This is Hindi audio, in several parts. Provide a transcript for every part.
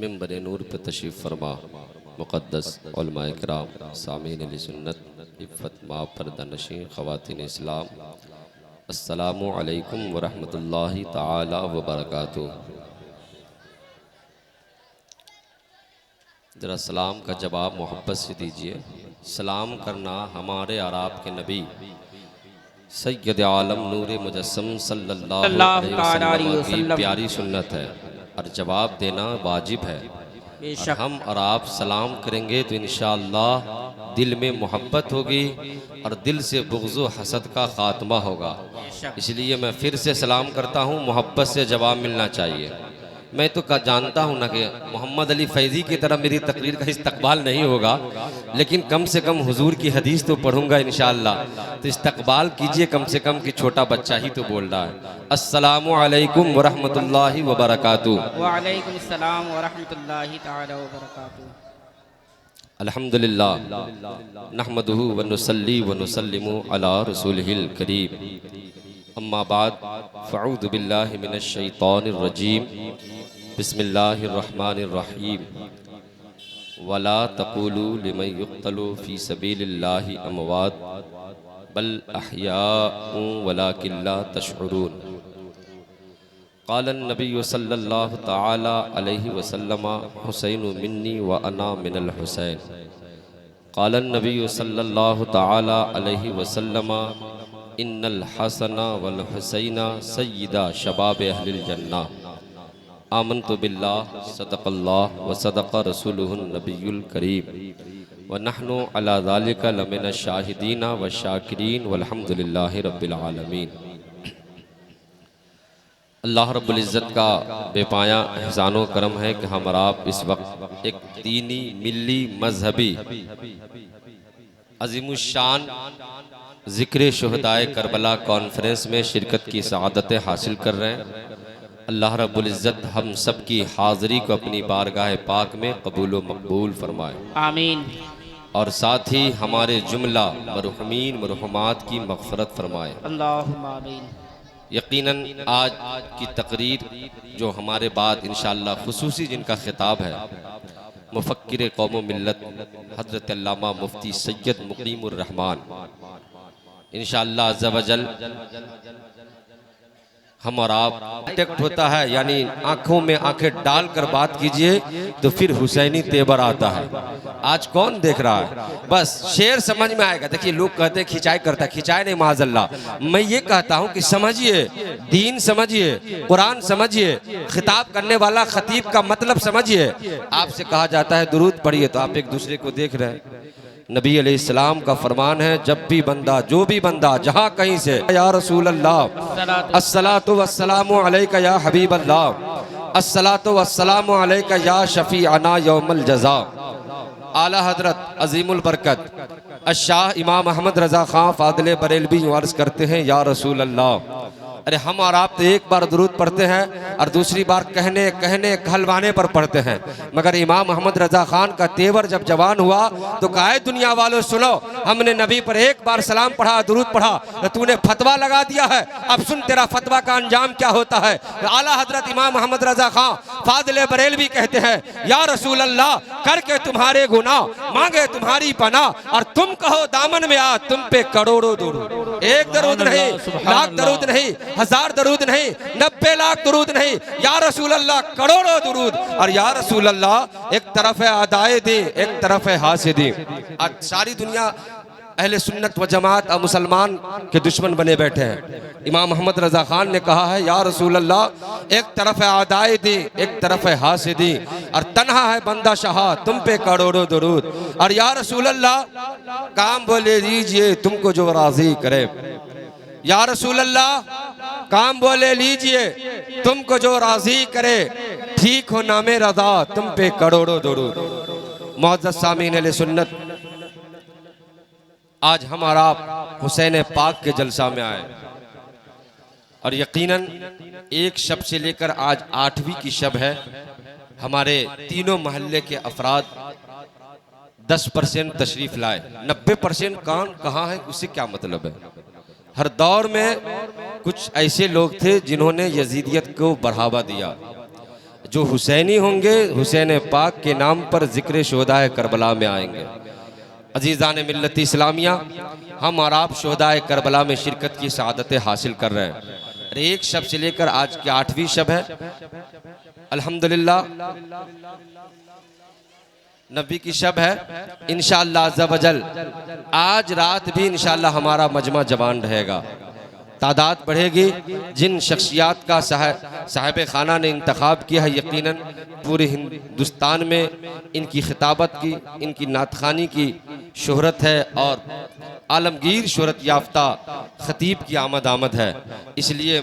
मिंबर नूर पे तशरीफ़ फरमा मुक़द्दस उलमाए किराम सामीन अहले सुन्नत इफ़्फ़त मा पर्दा नशीं ख़वातीन इस्लाम अस्सलामु अलैकुम व रहमतुल्लाहि ताला व बरकातुहू। ज़रा सलाम का जवाब मोहब्बत से दीजिए। सलाम करना हमारे और आपके नबी सैयद आलम नूर मुजस्सम सल्लल्लाहु अलैहि वसल्लम की प्यारी सुन्नत है और जवाब देना वाजिब है। और हम और आप सलाम करेंगे तो इंशाअल्लाह दिल में मोहब्बत होगी और दिल से बुग़्ज़ व हसद का ख़ात्मा होगा। इसलिए मैं फिर से सलाम करता हूँ, मोहब्बत से जवाब मिलना चाहिए। मैं तो जानता हूँ ना कि मोहम्मद अली फैज़ी की तरह मेरी तकरीर का इस्तकबाल नहीं होगा, लेकिन कम से कम हुजूर की हदीस तो पढ़ूंगा इंशाअल्लाह। तो इस्तकबाल कीजिए कम से कम कि छोटा बच्चा ही तो बोल रहा है। अस्सलामु अलैकुम व रहमतुल्लाहि व बरकातुहू। व अलैकुम अस्सलाम व रहमतुल्लाहि तआला व बरकातुहू। अल्हम्दुलिल्लाह नहमदुहु व नुसल्ली व नुसल्लिमु अला रसूलिहिल करीम। अम्मा बाद फ़अऊज़ु बिल्लाहि मिनश शैतानिर रजीम। बिस्मिल्लाहिर रहमानिर रहीम। वला तक़ूलू लिमन युक़्तलू फ़ी सबीलिल्लाहि अमवात बल अहयाउ वलाकिन ला तशउरून। क़ालन नबिय्यु सल्लल्लाहु तआला अलैहि वसल्लम हुसैनु मिन्नी व अना मिनल हुसैन। क़ालन नबिय्यु सल्लल्लाहु तआला अलैहि वसल्लम इन्नल हसना वल हुसैना सय्यिदा शबाब अहलिल जन्ना। आमन्तु बिल्लाह सदक़ल्लाह व सदक़ रसूलुहुन नबियुल करीम व नहनु अला ज़ालिका लमिन शाहिदीन व शाकिरीन वल्हम्दुलिल्लाहि रब्बिल आलमीन। अल्लाह रब्बुल इज़्ज़त का बेपाया एहसान व करम है कि हम और आप इस वक्त एक दीनी मिल्ली मजहबी अज़ीमुश्शान ज़िक्र शुहदाए करबला कॉन्फ्रेंस में शिरकत की सआदतें हासिल कर रहे हैं। अल्लाह रब्बुल इज़्ज़त हम सब की हाज़री को अपनी बारगाह पाक में कबूल व मकबूल फरमाए, आमीन। और साथ ही हमारे जुमला मरहुमीन मरहुमात की मग़फ़िरत फरमाए, अल्लाहुम्मा आमीन। यकीनन आज की तकरीर जो हमारे बाद इंशाअल्लाह खुसूसी जिनका खिताब है मुफ़क्किर कौम व मिल्लत हज़रत अल्लामा मुफ्ती सैयद मुक़ीमुर रहमान इंशाअल्लाह अज़्ज़ा व जल हम और आप डिटेक्ट होता है, यानी आंखों में आंखें डालकर बात कीजिए तो फिर हुसैनी तेवर आता है। आज कौन देख रहा है, बस शेर समझ में आएगा। देखिए लोग कहते हैं खिंचाई करता है, खिंचाई नहीं माज़अल्लाह। मैं ये कहता हूँ कि समझिए, दीन समझिए, कुरान समझिए, खिताब करने वाला खतीब का मतलब समझिए। आपसे कहा जाता है दुरूद पढ़िए तो आप एक दूसरे को देख रहे हैं। नबी अलैहिस्सलाम का फरमान है, जब भी बंदा जो भी बंदा जहाँ कहीं से या रसूल अल्लाह अस्सलातु वस्सलामु अलैका या हबीब अल्लाह अस्सलातु वस्सलामु अलैका या शफीअना यौमल जज़ा। आला हजरत अजीमुल बरकत अशाह इमाम अहमद रज़ा खां फादिल बरेलवी अर्ज़ करते हैं, या रसूल अल्लाह। अरे हम और आप तो एक बार दुरूद पढ़ते हैं और दूसरी बार कहने कहने कहलवाने पर पढ़ते हैं, मगर इमाम अहमद रज़ा खान का तेवर जब जवान हुआ तो कहा, दुनिया वालों सुनो, हमने नबी पर एक बार सलाम पढ़ा, दुरूद पढ़ा, तो तूने फतवा लगा दिया है, अब सुन तेरा फतवा का अंजाम क्या होता है। आला हजरत इमाम अहमद रज़ा खान फादिल बरेलवी कहते हैं, या रसूल अल्लाह, करके तुम्हारे गुनाह मांगे तुम्हारी पनाह और तुम कहो दामन में आ, तुम पे करोड़ों दुरूद। एक दरूद नहीं, लाख दरूद नहीं, हजार दरूद नहीं, 90 लाख दरूद नहीं, या रसूल अल्लाह करोड़ों दरूद। और या रसूल अल्लाह एक तरफ है अदाए दी, एक तरफ है हासिदी। आज सारी दुनिया अहले सुन्नत व जमात और मुसलमान के दुश्मन बने बैठे हैं। इमाम अहमद रज़ा खान ने कहा है, या रसूल अल्लाह, एक तरफ है अदाए दी, एक तरफ है हासिदी, और तन्हा है बंदा शाह, तुम पे करोड़ों दरूद। और या रसूल अल्लाह, काम बोले लीजिए तुमको जो राजी करे। या रसूल अल्लाह, काम बोले लीजिए तुमको जो राजी करे, ठीक हो नामे रज़ा, तुम पे करोड़ों दरूद। मुअज़्ज़ज़ सामीन अहले सुन्नत, आज हम और आप हुसैन पाक के जलसा में आए और यकीनन एक शब से लेकर आज 8वीं की शब है। हमारे तीनों महल्ले के अफराद 10% तशरीफ लाए, 90% कहाँ है, उससे क्या मतलब है। हर दौर में कुछ ऐसे लोग थे जिन्होंने यजीदियत को बढ़ावा दिया, जो हुसैनी होंगे हुसैन पाक के नाम पर जिक्र शोहदाए करबला में आएंगे। अजीज़ान मिल्लत इस्लामिया, हम और आप शोहदाए करबला में शिरकत की सआदतें हासिल कर रहे हैं। अरे एक शब से लेकर आज की 8वीं शब है। अल्हम्दुलिल्लाह नबी की शब है। इंशाअल्लाह अज़्ज़ा वजल आज रात भी इंशाअल्लाह हमारा मजमा जवान रहेगा, तादाद बढ़ेगी। जिन शख्सियात का साहिब खाना ने इंतखाब किया है, यकीनन पूरे हिंदुस्तान में इनकी खिताबत की, इनकी नातखानी की शोहरत है और आलमगीर शोहरत याफ्ता खतीब की आमद है। इसलिए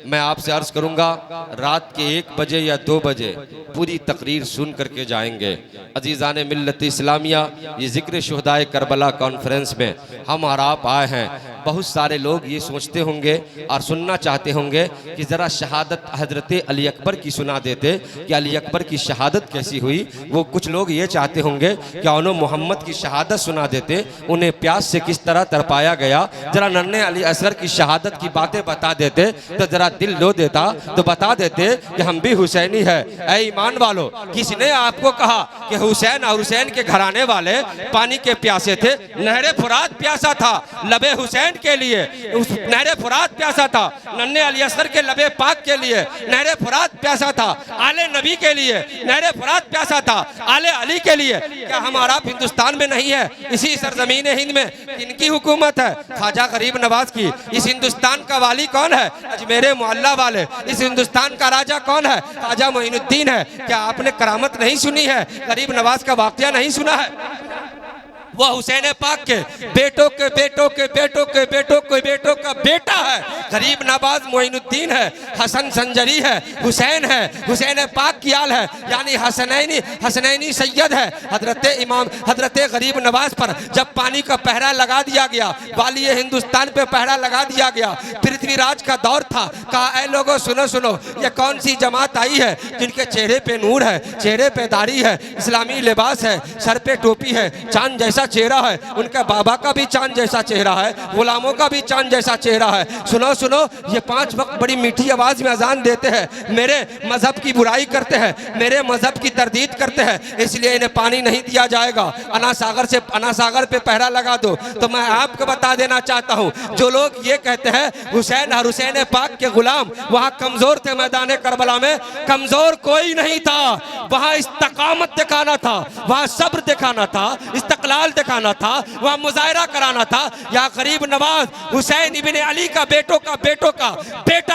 मैं आपसे अर्ज़ करूँगा रात के 1 बजे या 2 बजे पूरी तकरीर सुन करके जाएंगे। अजीज़ान मिल्लत इस्लामिया, ये ज़िक्र शुहदाए करबला कॉन्फ्रेंस में हम और आप आए हैं। बहुत सारे लोग ये सोचते होंगे और सुनना चाहते होंगे कि ज़रा शहादत हज़रत अली अकबर की सुना देते कि अली अकबर की शहादत कैसी हुई। वो कुछ लोग ये चाहते होंगे कि उन्होंने मोहम्मद की शहादत सुना देते, उन्हें प्यास से किस तरह तरपाया गया। ज़रा नन्हे अली असगर की शहादत की बातें बता देते तो ज़रा दिल लो देता, तो बता देते कि हम भी हुसैनी है। ऐ ईमान वालों, किसने आपको कहा कि हुसैन और हुसैन के घराने वाले पानी के प्यासे थे? नहरे फुरात प्यासा था लबे हुसैन के लिए, उस नहरे फुरात प्यासा था। नन्हे अली असगर के लबे पाक के लिए नहरे फुरात प्यासा था। आले नबी के लिए नहरे फुरात प्यासा था। आले अली के लिए। क्या हमारा हिंदुस्तान में नहीं है? इसी सरजमीन हिंद में किनकी हुकूमत है? ख्वाजा गरीब नवाज की। इस हिंदुस्तान का वाली कौन है? अजमेर मोहल्ला वाले। इस हिंदुस्तान का राजा कौन है? ख्वाजा मोइनुद्दीन है। क्या आपने करामत नहीं सुनी है? गरीब नवाज का वाकया नहीं सुना है? वह हुसैन पाक के बेटों के बेटों के बेटों के बेटों के बेटों का बेटा है। गरीब नवाज मोइनुद्दीन है, हसन संजरी है, हुसैन है, हुसैन पाक की आल है, यानी हसनैनी सैयद है। हजरत इमाम हजरत गरीब नवाज पर जब पानी का पहरा लगा दिया गया, वाली हिंदुस्तान पे पहरा लगा दिया गया, पृथ्वीराज का दौर था। कहा ऐ लोगों सुनो सुनो, ये कौन सी जमात आई है जिनके चेहरे पे नूर है, चेहरे पे दाढ़ी है, इस्लामी लिबास है, सर पे टोपी है, चांद जैसा चेहरा है। उनका बाबा का भी चांद जैसा चेहरा है, गुलामों का भी चांद जैसा चेहरा है। सुनो सुनो, ये 5 वक्त बड़ी मीठी आवाज में अजान देते हैं, मेरे मजहब की बुराई करते हैं, मेरे मजहब की तरदीद करते हैं, इसलिए इन्हें पानी नहीं दिया जाएगा। अना सागर पे पहरा लगा दो। तो मैं आपको बता देना चाहता हूँ, जो लोग ये कहते हैं हुसैन और हुसैन पाक के गुलाम वहाँ कमजोर थे, मैदान करबला में कमजोर कोई नहीं था। वहाँ इस्तकामत दिखाना था, वहाँ सब्र दिखाना था, इस्तकलाल दिखाना था, वहाँ मुजाहिरा कराना था। या गरीब नवाज हुसैन इब्ने अली का बेटा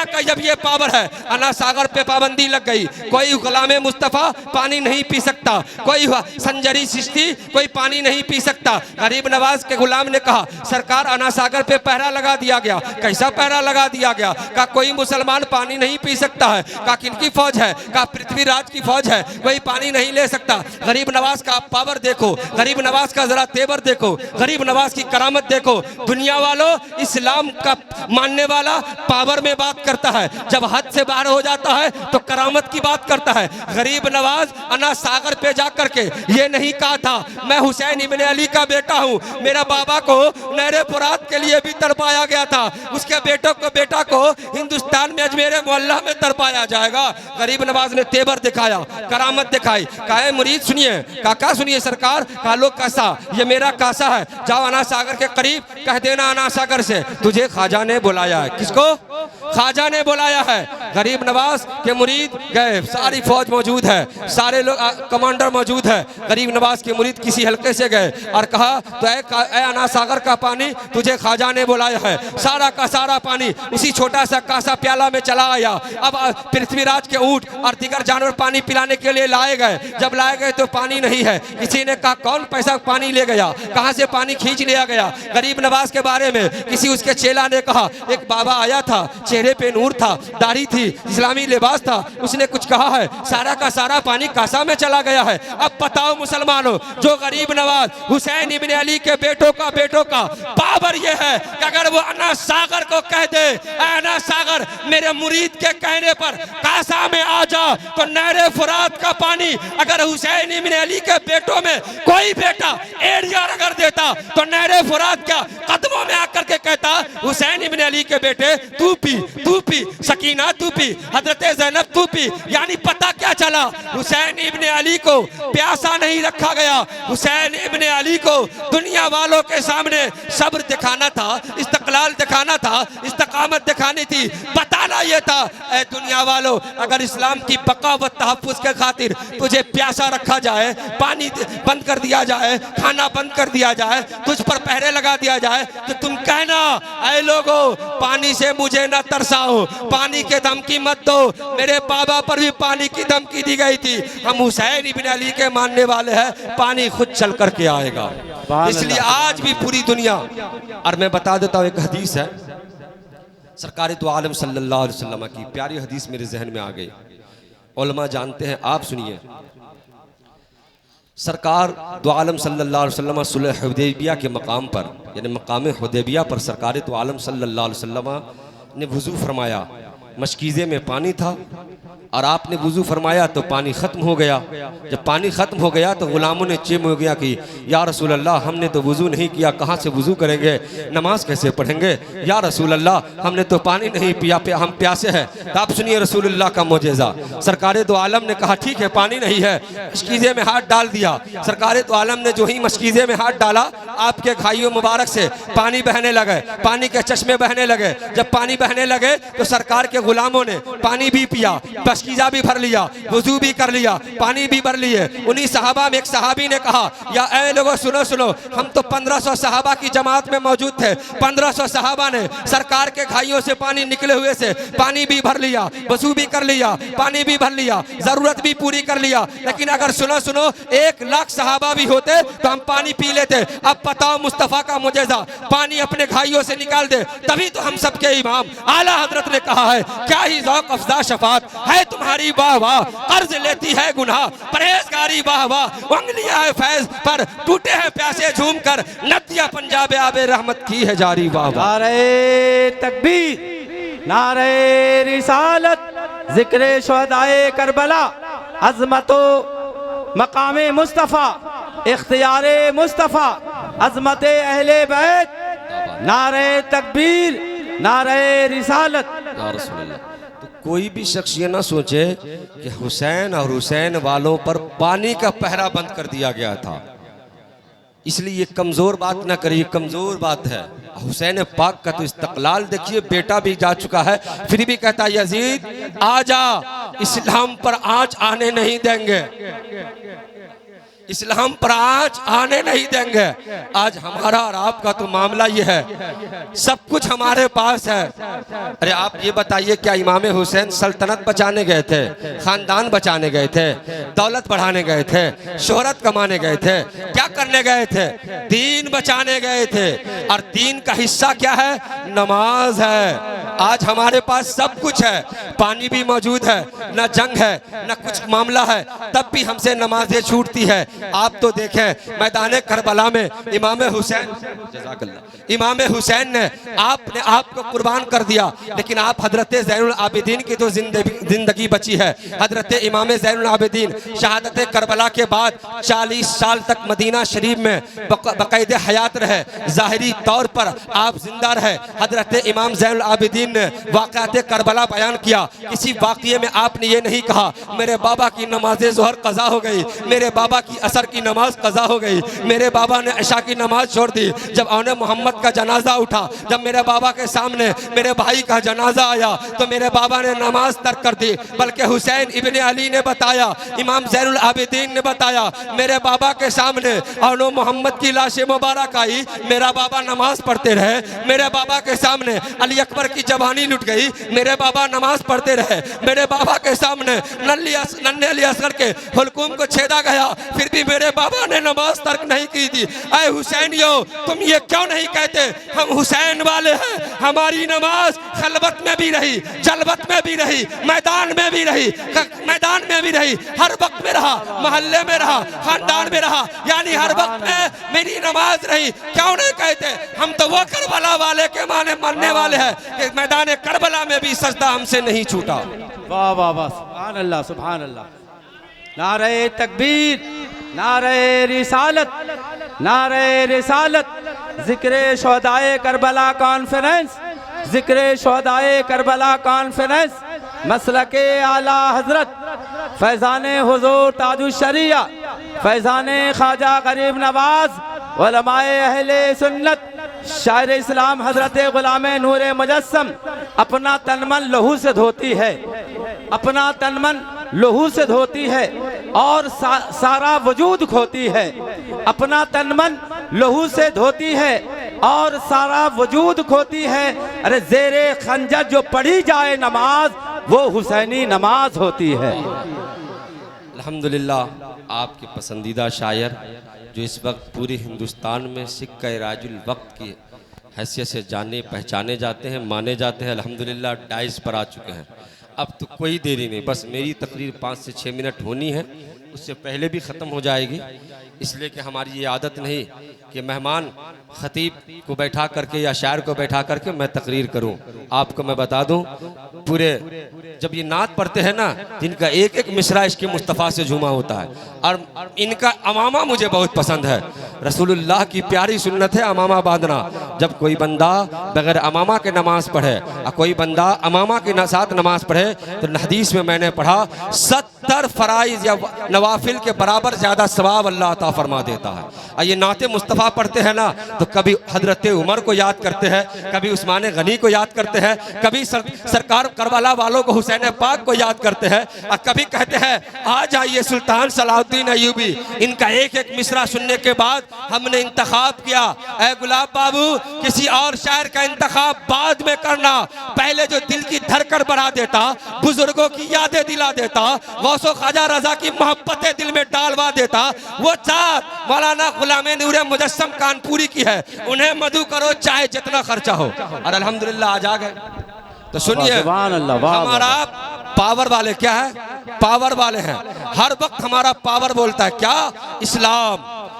का जब ये पावर है, अना सागर पे पाबंदी लग गई। कोई गुलाम मुस्तफ़ा पानी नहीं पी सकता, कोई संजरी चिश्ती कोई पानी नहीं पी सकता। गरीब नवाज के गुलाम ने कहा सरकार अना सागर पे पहरा लगा दिया गया। कैसा पहरा लगा दिया गया? कहा कोई मुसलमान पानी नहीं पी सकता है। कहा किनकी फौज है? कहा पृथ्वीराज की फौज है, कोई पानी नहीं ले सकता। गरीब नवाज का पावर देखो, गरीब नवाज का जरा तेवर देखो, गरीब नवाज की करामत देखो। दुनिया वालों, इस्लाम का मानने वाला पावर में बात करता है, जब हद से बाहर हो जाता है तो करामत की बात करता है। गरीब नवाज अना सागर पे जाकर के ये नहीं कहा था मैं हुसैन इब्ने अली का बेटा हूँ, मेरा बाबा को नहरे फुरात के लिए भी तड़पाया गया था, उसके बेटा को हिंदुस्तान में अजमेर मोहल्ला में तड़पाया जाएगा। गरीब नवाज ने तेवर दिखाया, करामत दिखाई। कहा मुरीद सुनिए, काका सुनिए सरकार। कहा लो कैसा? ये मेरा कासा है, जाओ अना सागर के करीब कह देना अना सागर से तुझे ख्वाजा ने बुलाया है। किसको? ख्वाजा ने बुलाया है। गरीब नवाज के मुरीद गए, सारी फौज मौजूद है, सारे लोग कमांडर मौजूद है। गरीब नवाज के मुरीद किसी हल्के से गए और कहा तो ऐ अना सागर का पानी तुझे ख्वाजा ने बुलाया है। सारा का सारा पानी उसी छोटा सा कासा प्याला में चला आया। अब पृथ्वीराज के ऊंट और दीगर जानवर पानी पिलाने के लिए लाए गए। जब लाए गए तो पानी नहीं है। किसी ने कहा कौन पैसा पानी ले गया, कहां से पानी खींच लिया गया? गरीब नवाज के बारे में किसी उसके चेला ने कहा एक बाबा आया था, चेहरे पे नूर था, दाढ़ी थी, इस्लामी लिबास था, उसने कुछ कहा है, सारा का सारा पानी कासा में चला गया है। अब बताओ मुसलमानों, जो गरीब नवाज हुसैन इब्ने अली के बेटों का पावर ये है कि अगर वो अना सागर को कह दे अना सागर मेरे मुरीद के कहने पर कासा में आ जा, तो नहरे फुरात का पानी अगर हुसैन इब्ने अली के बेटों में कोई बेटा एरिया अगर देता तो नहरे फुरात का कदमों में आकर के कहता हुसैन इब्ने अली के बेटे तू पी, सकीना तू पी, हजरत ज़ैनब तू पी। यानी पता क्या चला, हुसैन इब्ने अली को प्यासा नहीं रखा गया, हुसैन इब्ने अली को दुनिया वालों के सामने सब्र दिखाना था, इस्तक़लाल दिखाना था, इस्तकामत दिखानी थी। बताना यह था, ऐ दुनिया वालों, अगर इस्लाम की बका व तहफ़्फ़ुज़ के खातिर तुझे प्यासा रखा जाए, पानी बंद कर दिया जाए, खाना बंद कर दिया जाए, तुझ पर पहरे लगा दिया जाए, तो तुम कहना, ऐ लोगों, पानी से मुझे न तरसाओ, पानी के धमकी मत दो। मेरे बाबा पर भी पानी की धमकी दी गई थी। हम हुसैन इब्न अली के मानने वाले हैं, पानी खुद चल करके आएगा। इसलिए आज भी पूरी दुनिया, और मैं बता देता हूँ, एक हदीस है सरकार दो आलम सल्लल्लाहु अलैहि वसल्लम की, प्यारी हदीस मेरे जहन में आ गई, उलमा जानते हैं, आप सुनिए। सरकार दो आलम सल्लल्लाहु अलैहि वसल्लम सुलह हुदैबिया के मकाम पर, यानी मकाम हुदैबिया पर सरकार दो आलम सल्लल्लाहु अलैहि वसल्लम ने वुज़ू फरमाया। मशकीज़े में पानी था और आपने वुज़ू फरमाया तो पानी ख़त्म हो गया। जब पानी ख़त्म हो गया तो ग़ुलामों ने चिम हो गया कि या रसूल अल्लाह, हमने तो वुज़ू नहीं किया, कहाँ से वुज़ू करेंगे, नमाज कैसे पढ़ेंगे? या रसूल अल्लाह, हमने तो पानी नहीं पिया, हम प्यासे हैं। तो आप सुनिए रसूलुल्लाह का मोजेज़ा। सरकार दो आलम ने कहा ठीक है पानी नहीं है, मशकीज़े में हाथ डाल दिया। सरकार दो आलम ने जो ही मशकीज़े में हाथ डाला, आपके घाइयों मुबारक से पानी बहने लगे, पानी के चश्मे बहने लगे। जब पानी बहने लगे तो सरकार के गुलामों ने पानी भी पिया, मशकीज़ा भी भर लिया, वुज़ू भी कर लिया, पानी भी भर लिए। उन्हीं सहाबा में एक सहाबी ने कहा, या ऐ लोगों सुनो सुनो, हम तो 1500 सहाबा की जमात में मौजूद थे। 1500 सहाबा ने सरकार के घाइयों से पानी निकले हुए से पानी भी भर लिया, वुज़ू भी कर लिया, पानी भी भर लिया, ज़रूरत भी पूरी कर लिया। लेकिन अगर सुनो सुनो 1 लाख सहाबा भी होते तो हम पानी पी लेते। अब बताओ मुस्तफ़ा का मुजेज़ा, पानी अपने घाइयों से निकाल दे, तभी तो हम सबके इमाम आला हजरत ने कहा है, क्या ही ज़ौक़ अफ़ज़ा शफ़ात है तुम्हारी, वाह वाह, कर्ज लेती है गुनाह परहेज़गारी, वाह वाह, उंगलियां है फैज़ पर, टूटे हैं प्यासे झूम कर, नदियां पंजाब आबे रहमत की है जारी, वाह वाह। नारे तकबीर, नारे रिसालत, ज़िक्र शुहदाए करबला, अज़मतो मकामे मुस्तफ़ा, इख्तियारे मुस्तफ़ा, अज़मते अहले बैत, नारे तकबीर, नारे रिसालत। तो कोई भी शख्स ये ना सोचे कि हुसैन और हुसैन वालों पर पानी का पहरा बंद कर दिया गया था, इसलिए ये कमज़ोर बात ना करिए, कमज़ोर बात है। हुसैन पाक का तो इस्तक़लाल देखिए, बेटा भी जा चुका है, फिर भी कहता यजीद आजा, इस्लाम पर आँच आने नहीं देंगे, इस्लाम पर आँच आने नहीं देंगे। आज हमारा और आपका तो मामला ये है, सब कुछ हमारे पास है। अरे आप ये बताइए, क्या इमाम हुसैन सल्तनत बचाने गए थे, खानदान बचाने गए थे, दौलत बढ़ाने गए थे, शोहरत कमाने गए थे? क्या करने गए थे? दीन बचाने गए थे। और दीन का हिस्सा क्या है? नमाज है। आज हमारे पास सब कुछ है, पानी भी मौजूद है, न जंग है, न कुछ मामला है, तब भी हमसे नमाजें छूटती है। आप तो देखें मैदान करबला में इमाम हुसैन, इमाम हुसैन ने आपने आपको कुर्बान कर दिया, लेकिन आप हजरत ज़ैनुल आबिदीन की तो जिंदगी बची है। हजरत इमाम ज़ैनुल आबिदीन शहादत करबला के बाद 40 साल तक मदीना शरीफ में बाकायदे हयात रहे, ज़ाहिरी तौर पर आप जिंदा रहे। हजरत इमाम ज़ैनुल आबिदीन ने वाक़यात करबला बयान किया। किसी वाक़ये में आपने ये नहीं कहा मेरे बाबा की नमाज ज़ोहर कज़ा हो गई, मेरे बाबा की असर की नमाज कज़ा हो गई, मेरे बाबा ने इशा की नमाज छोड़ दी। जब औने मोहम्मद का जनाजा उठा, जब मेरे बाबा के सामने मेरे भाई का जनाजा आया, तो मेरे बाबा ने नमाज तर्क कर दी। बल्कि हुसैन इब्ने अली ने बताया, इमाम ज़ैनुल आबिदीन ने बताया, मेरे बाबा के सामने औने मोहम्मद की लाश मुबारक आई, मेरा बाबा नमाज पढ़ते रहे। मेरे बाबा के सामने अली अकबर की जवानी लुट गई, मेरे बाबा नमाज पढ़ते रहे। मेरे बाबा के सामने नन्हे अली असगर के हुल्कुम को छेदा गया, फिर भी मेरे बाबा ने नमाज तर्क नहीं की थी। ऐ हुसैनियो, तुम ये क्यों नहीं कहते हम हुसैन वाले हैं? हमारी नमाज खलवत में भी रही, जलवत में भी रही, मैदान में भी रही, मैदान में भी रही, हर वक्त में रहा, मोहल्ले में रहा, खानदान में रहा, यानी हर वक्त में मेरी नमाज रही। क्यों नहीं कहते? हम तो वो करबला वाले के मानने वाले हैं कि मैदान करबला में भी सजदा हमसे नहीं छूटा। वाह वाह वाह, सुभान अल्लाह, सुभान अल्लाह। नारे तकबीर, नारे रिसालत, नारे रिसालत, ज़िक्र शुहदाए करबला कॉन्फ्रेंस, ज़िक्र शुहदाए करबला कॉन्फ्रेंस, मसलके आला हजरत फैज़ान हुजूर ताजुश शरिया फैज़ान ख्वाजा गरीब नवाज उलमाए अहले सुन्नत शायर इस्लाम हजरत गुलाम नूर मुजस्सम अपना तनमन लहू से धोती है, अपना तनमन लहू से धोती है और सारा वजूद खोती है, अपना तनमन लहू से धोती है और सारा वजूद खोती है। अरे ज़ेरे खंजर जो पढ़ी जाए नमाज वो हुसैनी नमाज होती है। अल्हम्दुलिल्लाह आपके पसंदीदा शायर जो इस वक्त पूरे हिंदुस्तान में सिक्का राजुल वक्त की हैसियत से जाने पहचाने जाते हैं, माने जाते हैं। अल्हम्दुलिल्लाह डाइस पर आ चुके हैं। अब तो कोई देरी नहीं, बस मेरी तकरीर 5 से 6 मिनट होनी है, उससे पहले भी ख़त्म हो जाएगी। इसलिए कि हमारी ये आदत नहीं कि मेहमान ख़तीब को बैठा करके या शायर को बैठा करके मैं तकरीर करूं। आपको मैं बता दूं, पूरे जब ये नात पढ़ते हैं ना, जिनका एक एक मिसरा इसके मुस्तफ़ा से झूमा होता है। और इनका अमामा मुझे बहुत पसंद है। रसूलुल्लाह की प्यारी सुन्नत है अमामा बांधना। जब कोई बंदा बगैर अमामा के नमाज पढ़े और कोई बंदा अमामा के साथ नमाज पढ़े तो हदीस में मैंने पढ़ा 70 फ़राइज़ या नवाफिल के बराबर ज़्यादा सवाब अल्लाह अता फरमा देता है। और ये नाते मुस्तफ़ा पढ़ते हैं ना तो कभी हजरत उमर को याद करते हैं, कभी उस्मान गनी को याद करते हैं, कभी सरकार करबला वालों को हुसैन पाक को याद करते हैं, और कभी कहते हैं आ जाइए सुल्तान सलाहुद्दीन अय्यूबी। इनका एक एक मिसरा सुनने के बाद हमने इंतखाब किया, ऐ गुलाब बाबू किसी और शायर का इंतखाब बाद में करना, पहले जो दिल की धड़कन बढ़ा देता, बुजुर्गों की यादें दिला देता, गौसो ख्वाजा रजा की मोहब्बतें दिल में डालवा देता, वो चार मौलाना गुलाम नूर मुजस्सम कानपुरी की है। उन्हें मधु करो चाहे जितना खर्चा हो। और अल्हम्दुलिल्लाह आज आ गए तो सुनिए, हमारा पावर वाले क्या है, पावर वाले हैं। हर वक्त हमारा पावर बोलता है क्या, इस्लाम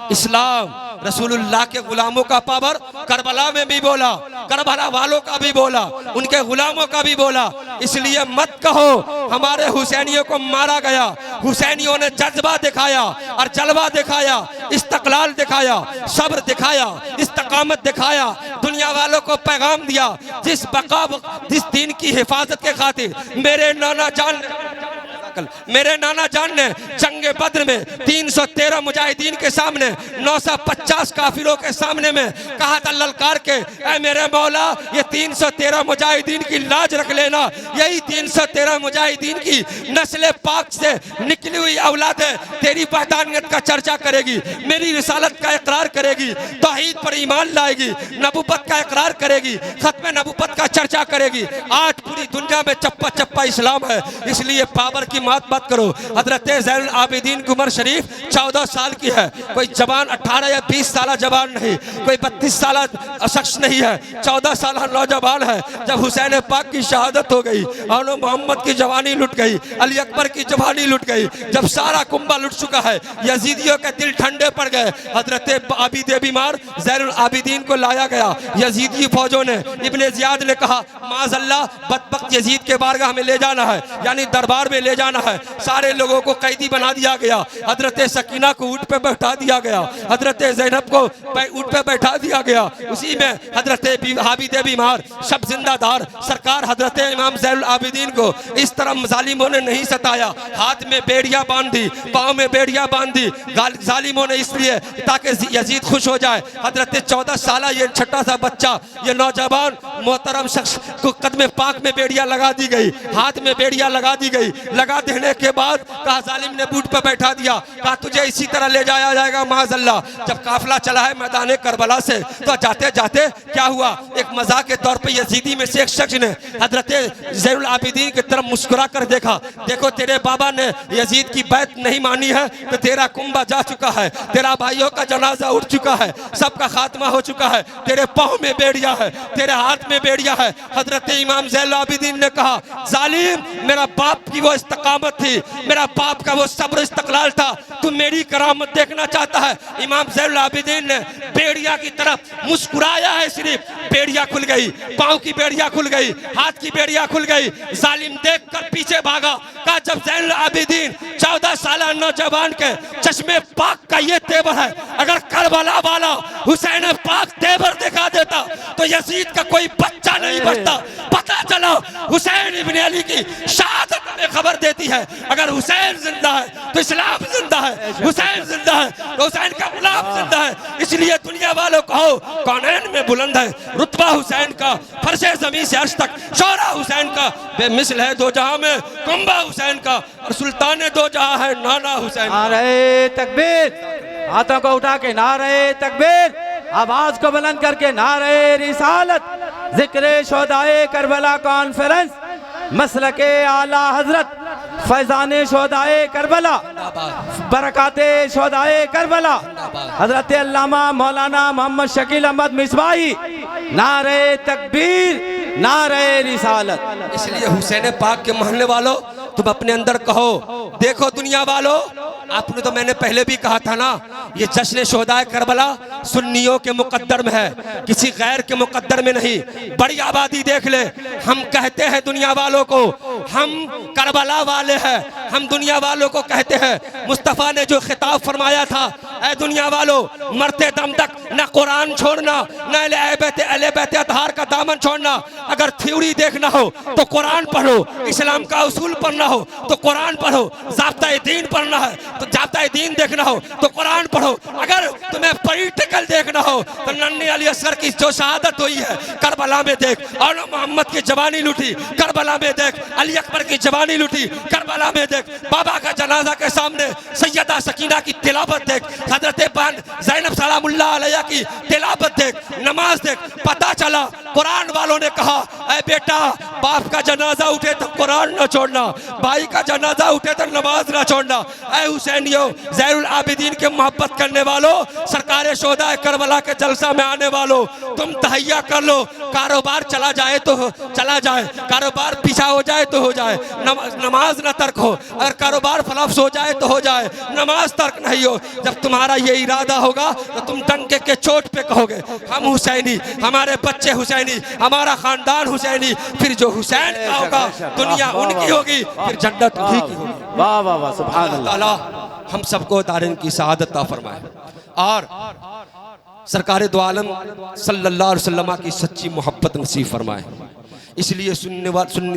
इस्लाम। रसूलुल्लाह के गुलामों का पावर करबला में भी बोला, करबला वालों का भी बोला, उनके गुलामों का भी बोला। इसलिए मत कहो हमारे हुसैनियों को मारा गया। हुसैनियों ने जज्बा दिखाया और जलवा दिखाया, इस्तक़लाल दिखाया, सब्र दिखाया, इस्तकामत दिखाया, दुनिया वालों को पैगाम दिया। जिस दीन की हिफाजत के खातिर मेरे नाना जान ने जंगे बद्र में 313 मुजाहिदीन के सामने 950 काफिरों के सामने में कहा था ललकार के, ऐ मेरे मौला ये 313 मुजाहिदीन की लाज रख लेना। यही 313 मुजाहिदीन की नस्ल पाक से निकली हुई औलाद है, तेरी वहदानियत का चर्चा करेगी, मेरी रिसालत का इकरार करेगी, तौहीद पर ईमान लाएगी, नबूवत का इकरार करेगी, खत्म नबूवत का चर्चा करेगी। आज पूरी दुनिया में चप्पा चप्पा इस्लाम है। इसलिए पावर की मत करो। हजरत ज़ैनुल आबिदीन की उम्र शरीफ 14 साल की है, कोई जवान 18 या 20 साल जवान नहीं, कोई 32 साल शख्स नहीं है, 14 साल नौजवान है। जब हुसैन पाक की शहादत हो गई और मोहम्मद की जवानी लुट गई, अली अकबर की जवानी लुट गई, जब सारा कुंबा लुट चुका है, यजीदियों के दिल ठंडे पड़ गए। हजरत आबिद बीमार ज़ैनुल आबिदीन को लाया गया। यजीदी फौजों ने, इब्ने ज़ियाद ने कहा माज़अल्लाह बदबख्त यजीद के बारगाह में ले जाना है, यानी दरबार में ले जाना है। सारे लोगों को कैदी बना दिया गया। हजरत सकीना को ऊँट पे बैठा दिया गया, हजरत ज़ैनब को ऊँट पे बैठा दिया गया। उसी में हजरत आबिद बीमार सब जिंदादार सरकार हजरत इमाम ज़ैनुल आबिदीन को इस तरह जालिमों ने नहीं सताया। हाथ में बेड़ियां बांधी, पाँव में बेड़ियां बांधी जालिमों ने, इसलिए ताकि यजीद खुश हो जाए। हजरत 14 साल ये छोटा सा बच्चा, ये नौजवान मोहतरम शख्स को कदम पाक में बेड़ियां लगा दी गई, हाथ में बेड़ियां लगा दी गई। लगा देने के बाद कहा जालिम ने बूट पर बैठा दिया, कहा तुझे इसी तरह ले जाया जाएगा माज़अल्लाह। जब काफिला चला है मैदान करबला से तो जाते जाते क्या हुआ, एक मजाक के तौर पे यजीदी में से एक शख्स ने हजरत ज़ैनुल आबिदीन की तरफ मुस्कुरा कर देखा, देखो तेरे बाबा ने यजीद की बैत नहीं मानी है तो तेरा कुंबा जा चुका है, तेरा भाइयों का जनाजा उठ चुका है, सबका खात्मा हो चुका है, तेरे पाँव में बेड़िया है, तेरे हाथ में बेड़िया है। हजरत इमाम ज़ैनुल आबिदीन ने कहा जालिम मेरा बाप की वो इस्तकामत थी, मेरा बाप का वो सब्र इस्तक़लाल था, तू मेरी करामत देखना चाहता है। इमाम ज़ैनुल आबिदीन ने बेड़िया की तरफ मुस्कुराया है, सिर्फ बेड़िया खुल गई, पाँव की बेड़िया खुल गई, हाथ की बेड़िया खुल गई। जालिम देखकर पीछे भागा। कहा जब ज़ैनुल आबिदीन 14 साल नौजवान के चश्मे पाक का ये तेवर है। अगर करबला वाला हुसैन पाक तेवर दिखा देता तो यजीद का कोई बच्चा नहीं बचता। पता चला हुसैन इब्न अली की शहादत में खबर देती है, अगर हुसैन जिंदा है तो इस्लाम जिंदा है, हुसैन जिंदा है तो हुसैन का गुलाम जिंदा है। इसलिए दुनिया वालों कहो कौनैन में बुलंद है रुतबा हुसैन का, फर्शे जमीन से अर्श तक शोरा हुसैन का, बेमिसल है दो जहां में कुंबा हुसैन का, और सुल्तान दो जहां है नाना हुसैन। नारे तकबीर, हाथों को उठा के नारे तकबीर, आवाज को बुलंद करके नारे रिसालत। जिक्र शोदाए करबला कॉन्फ्रेंस, मसलके आला हजरत फैजान शोदाए करबला, बरकाते शोदाए करबला हजरत अल्लामा मौलाना मोहम्मद शकील अहमद मिसबाही। नारे तकबीर, नारे रिसालत। इसलिए हुसैन पाक के मोहल्ले वालों तुम अपने अंदर कहो, देखो दुनिया वालों, आपने तो मैंने पहले भी कहा था ना, ये जश्न शोहदाए करबला सुन्नियों के मुकद्दर में है, किसी गैर के मुकद्दर में नहीं। बड़ी आबादी देख ले, हम कहते हैं दुनिया वालों को हम करबला वाले हैं, हम दुनिया वालों को कहते हैं मुस्तफ़ा ने जो खिताब फरमाया था, ऐ दुनिया वालों मरते दम तक न कुरान छोड़ना, न अहले बैत अतहार का दामन छोड़ना। अगर थ्योरी देखना हो तो कुरान पढ़ो, इस्लाम का उसूल पढ़ना हो तो कुरान पढ़ो, ज़ाब्ता दीन पढ़ना है तो ज़ाब्ता दीन देखना हो तो कुरान पढ़ो। अगर तुम्हें पॉलिटिकल देखना हो तो नन्हे अली असगर की जो शहादत हुई है करबला में देख, और मोहम्मद की जवानी लुटी करबला में देख, अली अकबर की जवानी लुटी करबला में देख, बाबा का जनाजा के सामने सैयदा सकीना की तिलावत देख, हजरत बहन ज़ैनब सलामुल्लाह अलैहा की तिलावत देख, नमाज देख। पता चला कुरान वालों ने कहा ऐ बेटा बाप का जनाजा उठे तो कुरान न छोड़ना, भाई का जनाजा उठे तो नमाज न छोड़ना। ऐ हुसैनियों, ज़ैनुल आबिदीन के मोहब्बत करने वालों, सरकार शोहदा करबला के जलसा में आने वालों, तुम तहैया कर लो, कारोबार चला जाए तो चला जाए, कारोबार पीछा हो जाए तो हो जाए, नमाज न तर्क हो, अगर कारोबार फलाफ्स हो जाए तो हो जाए, नमाज तर्क नहीं हो। जब तुम्हारा ये इरादा होगा तो तुम डंके के चोट पे कहोगे हम हुसैनी, हमारे बच्चे हुसैनी, हमारा खानदान हुसैनी। फिर जो हुसैन का होगा दुनिया उनकी होगी, फिर जन्नत उन्हीं की होगी। वाह वाह वाह, सुभान अल्लाह। अल्लाह हम सबको दारिन की शहादत अता फरमाए और सरकार दो आलम सल्लल्लाहु अलैहि वसल्लम की सच्ची मोहब्बत नसीब फरमाए। इसलिए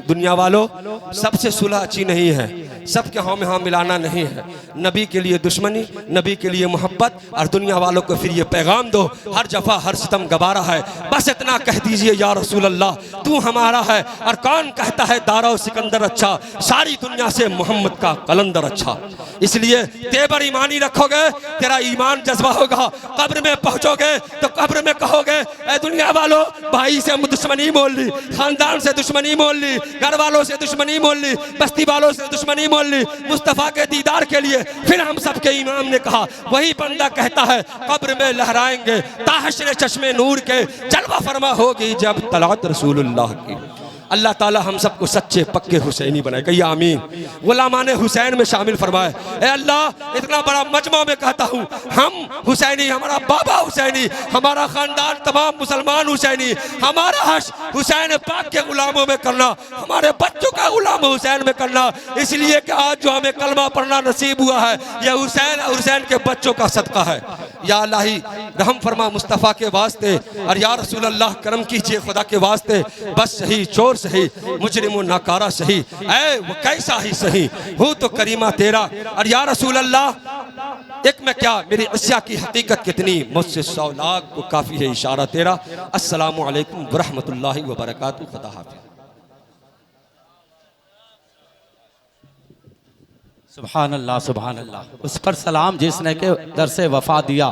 दुनिया वालों सबसे सुलह अच्छी नहीं है, सबके हाँ में हाँ मिलाना नहीं है। नबी के लिए दुश्मनी, नबी के लिए मोहब्बत, और दुनिया वालों को फिर ये पैगाम दो हर जफा हर सितम गवारा है, बस इतना कह दीजिए या रसूल अल्लाह तू हमारा है। और कौन कहता है दारा सिकंदर अच्छा, सारी दुनिया से मोहम्मद का कलंदर अच्छा। इसलिए तेबर ईमानी रखोगे तेरा ईमान जज्बा होगा, कब्र में पहुंचोगे तो कब्र में कहोगे ऐ दुनिया वालों भाई से दुश्मनी मोल ली, खानदान से दुश्मनी मोल ली, घर वालों से दुश्मनी मोल ली, बस्ती वालों से दुश्मनी मोल ली, मुस्तफ़ा के दीदार के लिए। फिर हम सबके इमाम ने कहा, वही बंदा कहता है कब्र में लहराएंगे ताहशरे चश्मे नूर के, जलवा फरमा होगी जब तलात रसूलुल्लाह की। अल्लाह ताला हम सबको सच्चे पक्के हुसैनी बनाए, कहिए आमीन। गुलामान हुसैन में शामिल फरमाए। ए अल्लाह इतना बड़ा मजमा में कहता हूँ हम हुसैनी, हमारा बाबा हुसैनी, हमारा खानदान तमाम मुसलमान हुसैनी, हमारा हश हुसैन पाक के गुलामों में करना, हमारे बच्चों का गुलाम हुसैन में करना। इसलिए कि आज जो हमें कलमा पढ़ना नसीब हुआ है यह हुसैन और हुसैन के बच्चों का सदका है। या अल्लाही रहम फरमा मुस्तफ़ा के वास्ते, और या रसूल अल्लाह करम कीजिए खुदा के वास्ते, बस सही चोर सही मुजरिम नाकारा सही, ऐ वो कैसा ही सही हूँ तो करीमा तेरा। और या रसूल अल्लाह एक में क्या मेरी अस्या की हकीकत कितनी, मुझसे 100 लाख को काफ़ी है इशारा तेरा। अस्सलामु अलैकुम व रहमतुल्लाहि व बरकातुहू। खुदा हाफ़िज़। सुभान अल्लाह, सुभान अल्लाह। उस पर सलाम जिसने के दर से वफा दिया।